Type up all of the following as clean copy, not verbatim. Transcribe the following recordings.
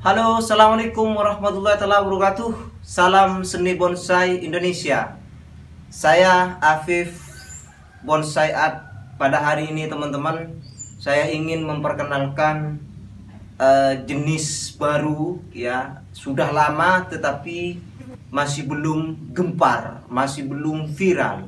Halo, assalamualaikum warahmatullahi wabarakatuh. Salam seni bonsai Indonesia. Saya Afif Bonsai Art. Pada hari ini teman-teman, saya ingin memperkenalkan jenis baru ya. Sudah lama tetapi masih belum gempar, masih belum viral,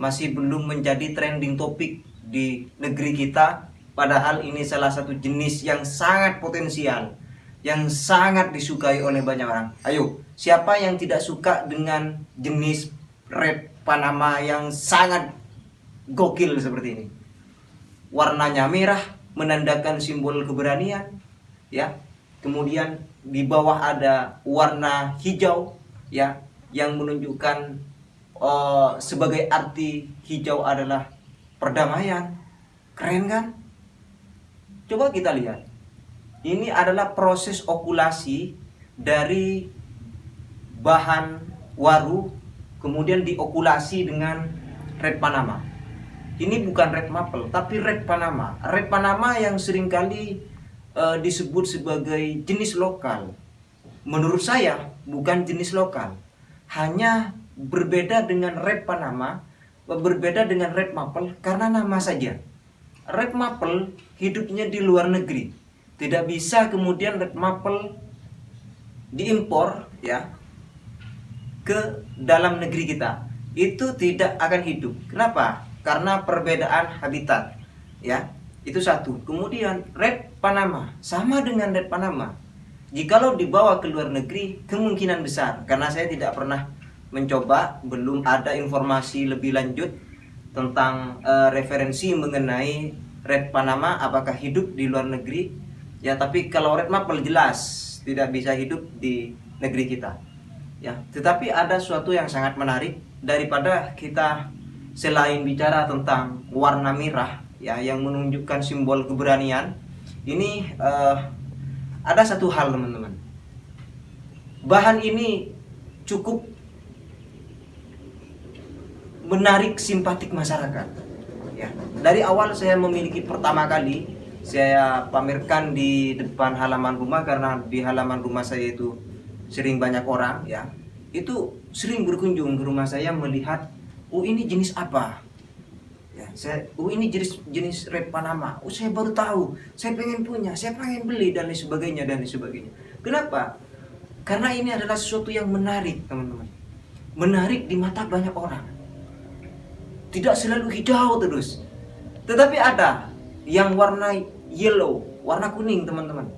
masih belum menjadi trending topik di negeri kita. Padahal ini salah satu jenis yang sangat potensial, yang sangat disukai oleh banyak orang. Ayo, siapa yang tidak suka dengan jenis red Panama yang sangat gokil seperti ini? Warnanya merah, menandakan simbol keberanian, ya. Kemudian di bawah ada warna hijau, ya, yang menunjukkan sebagai arti hijau adalah perdamaian. Keren kan? Coba kita lihat. Ini adalah proses okulasi dari bahan waru, kemudian diokulasi dengan red Panama. Ini bukan red maple, tapi red Panama. Red Panama yang seringkali disebut sebagai jenis lokal. Menurut saya bukan jenis lokal. Hanya berbeda dengan red Panama, berbeda dengan red maple karena nama saja. Red maple hidupnya di luar negeri. Tidak bisa kemudian red maple diimpor ya ke dalam negeri kita. Itu tidak akan hidup. Kenapa? Karena perbedaan habitat. Ya, itu satu. Kemudian red Panama sama dengan red Panama. Jikalau dibawa ke luar negeri kemungkinan besar, karena saya tidak pernah mencoba, belum ada informasi lebih lanjut tentang referensi mengenai red Panama apakah hidup di luar negeri. Ya, tapi kalau red maple jelas tidak bisa hidup di negeri kita. Ya, tetapi ada sesuatu yang sangat menarik daripada kita selain bicara tentang warna merah ya yang menunjukkan simbol keberanian. Ini ada satu hal teman-teman. Bahan ini cukup menarik simpatik masyarakat. Ya, dari awal saya memiliki pertama kali saya pamerkan di depan halaman rumah karena di halaman rumah saya itu sering banyak orang ya. Itu sering berkunjung ke rumah saya melihat, "Oh, ini jenis apa?" Ya, ini jenis red Panama. "Oh, saya baru tahu. Saya pengen punya, saya pengen beli dan lain sebagainya dan lain sebagainya." Kenapa? Karena ini adalah sesuatu yang menarik, teman-teman. Menarik di mata banyak orang. Tidak selalu hijau terus. Tetapi ada yang warna yellow, warna kuning teman-teman.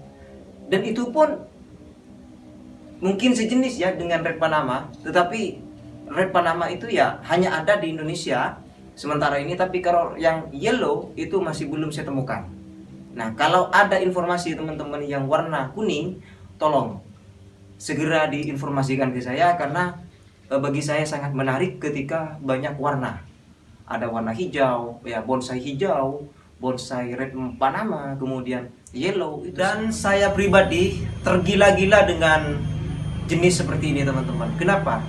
Dan itu pun mungkin sejenis ya dengan red Panama, tetapi red Panama itu ya hanya ada di Indonesia sementara ini, tapi kalau yang yellow itu masih belum saya temukan. Nah, kalau ada informasi teman-teman yang warna kuning, tolong segera diinformasikan ke saya karena bagi saya sangat menarik ketika banyak warna. Ada warna hijau, ya bonsai hijau, bonsai red Panama, kemudian yellow. Dan saya pribadi tergila-gila dengan jenis seperti ini teman-teman. Kenapa?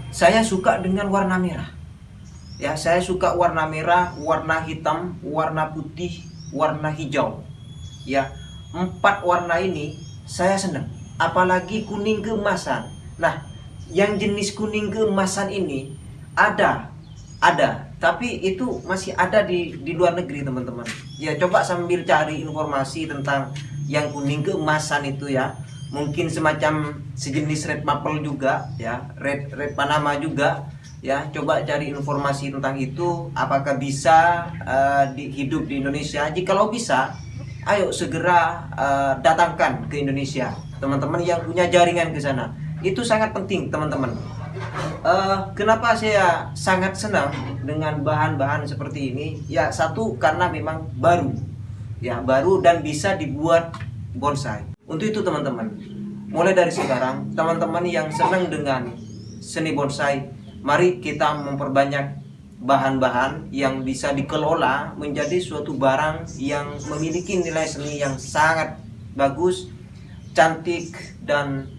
Saya suka dengan warna merah. Ya, saya suka warna merah, warna hitam, warna putih, warna hijau. Ya, 4 warna ini saya senang. Apalagi kuning keemasan. Nah, yang jenis kuning keemasan ini ada, tapi itu masih ada di luar negeri teman-teman. Ya, coba sambil cari informasi tentang yang kuning keemasan itu ya. Mungkin semacam sejenis red maple juga ya, red Panama juga ya. Coba cari informasi tentang itu, apakah bisa hidup di Indonesia. Jikalau bisa, ayo segera datangkan ke Indonesia teman-teman yang punya jaringan ke sana. Itu sangat penting teman-teman. Kenapa saya sangat senang dengan bahan-bahan seperti ini? Ya, satu karena memang baru, ya baru dan bisa dibuat bonsai. Untuk itu teman-teman, mulai dari sekarang teman-teman yang senang dengan seni bonsai, mari kita memperbanyak bahan-bahan yang bisa dikelola menjadi suatu barang yang memiliki nilai seni yang sangat bagus, cantik dan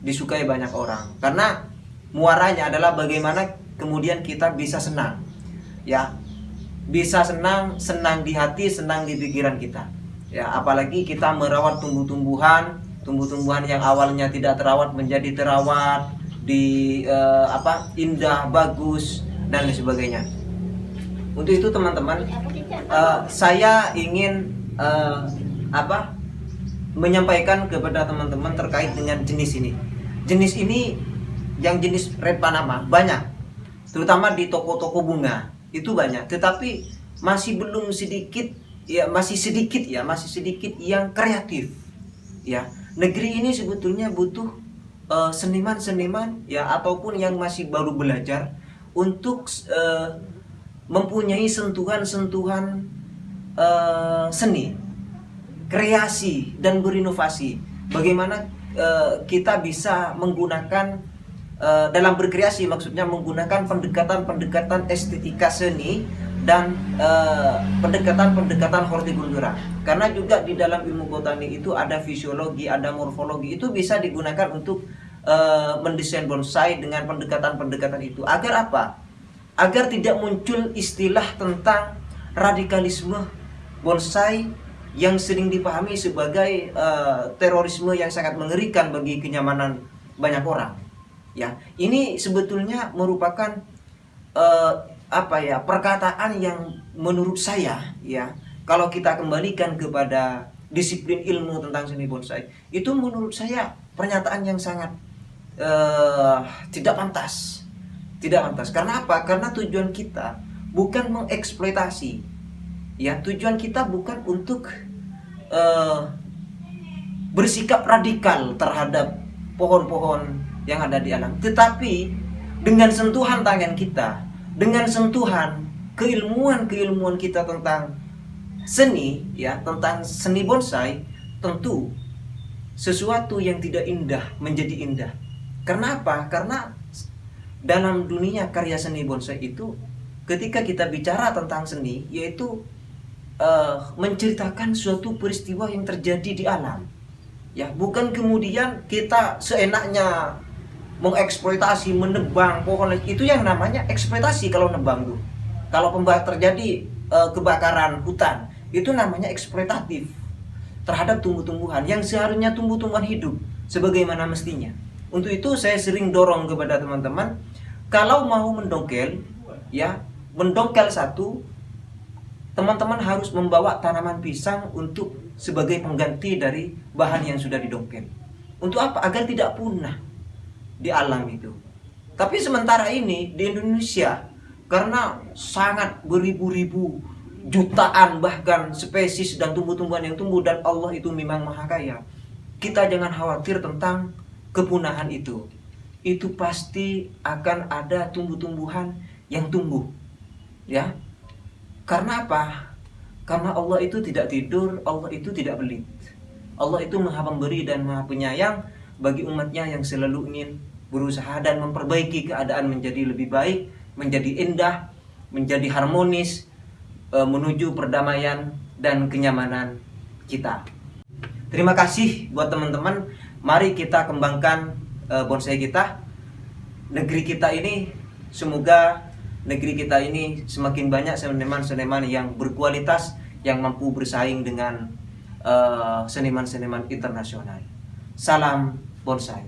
disukai banyak orang. Karena muaranya adalah bagaimana kemudian kita bisa senang ya, bisa senang di hati, senang di pikiran kita ya. Apalagi kita merawat tumbuh-tumbuhan tumbuh-tumbuhan yang awalnya tidak terawat menjadi terawat, indah, bagus dan lain sebagainya. Untuk itu teman-teman, saya ingin menyampaikan kepada teman-teman terkait dengan jenis ini. Jenis ini, yang jenis Red Panama banyak, terutama di toko-toko bunga itu banyak, tetapi masih sedikit yang kreatif. Ya, negeri ini sebetulnya butuh seniman-seniman ya, ataupun yang masih baru belajar untuk mempunyai sentuhan-sentuhan seni, kreasi dan berinovasi. Bagaimana kita bisa menggunakan dalam berkreasi, maksudnya menggunakan pendekatan estetika seni dan pendekatan hortikultura. Karena juga di dalam ilmu botani itu ada fisiologi, ada morfologi, itu bisa digunakan untuk mendesain bonsai dengan pendekatan itu. Agar apa? Agar tidak muncul istilah tentang radikalisme bonsai yang sering dipahami sebagai terorisme yang sangat mengerikan bagi kenyamanan banyak orang. Ya, ini sebetulnya merupakan perkataan yang menurut saya, ya, kalau kita kembalikan kepada disiplin ilmu tentang seni bonsai, itu menurut saya pernyataan yang sangat tidak pantas. Karena apa? Karena tujuan kita bukan mengeksploitasi. Ya, tujuan kita bukan untuk bersikap radikal terhadap pohon-pohon yang ada di alam, tetapi dengan sentuhan tangan kita, dengan sentuhan keilmuan kita tentang seni, ya, tentang seni bonsai, tentu sesuatu yang tidak indah menjadi indah. Karena apa? Karena dalam dunia karya seni bonsai itu, ketika kita bicara tentang seni, yaitu menceritakan suatu peristiwa yang terjadi di alam. Ya, bukan kemudian kita seenaknya mengeksploitasi, menebang pohon. Itu yang namanya eksploitasi kalau nebang tuh. Kalau terjadi kebakaran hutan, itu namanya eksploitatif terhadap tumbuh-tumbuhan yang seharusnya tumbuh-tumbuhan hidup sebagaimana mestinya. Untuk itu saya sering dorong kepada teman-teman, kalau mau mendongkel, ya, mendongkel satu, teman-teman harus membawa tanaman pisang untuk sebagai pengganti dari bahan yang sudah didongkel. Untuk apa? Agar tidak punah di alam itu. Tapi sementara ini di Indonesia, karena sangat beribu-ribu, jutaan bahkan spesies dan tumbuh-tumbuhan yang tumbuh, dan Allah itu memang maha kaya, kita jangan khawatir tentang kepunahan itu. Itu pasti akan ada tumbuh-tumbuhan yang tumbuh, ya. Karena apa? Karena Allah itu tidak tidur, Allah itu tidak belit. Allah itu maha pemberi dan maha penyayang bagi umatnya yang selalu ingin berusaha dan memperbaiki keadaan menjadi lebih baik, menjadi indah, menjadi harmonis, menuju perdamaian dan kenyamanan kita. Terima kasih buat teman-teman. Mari kita kembangkan bonsai kita. Negeri kita ini, semoga negeri kita ini semakin banyak seniman-seniman yang berkualitas, yang mampu bersaing dengan seniman-seniman internasional. Salam bonsai.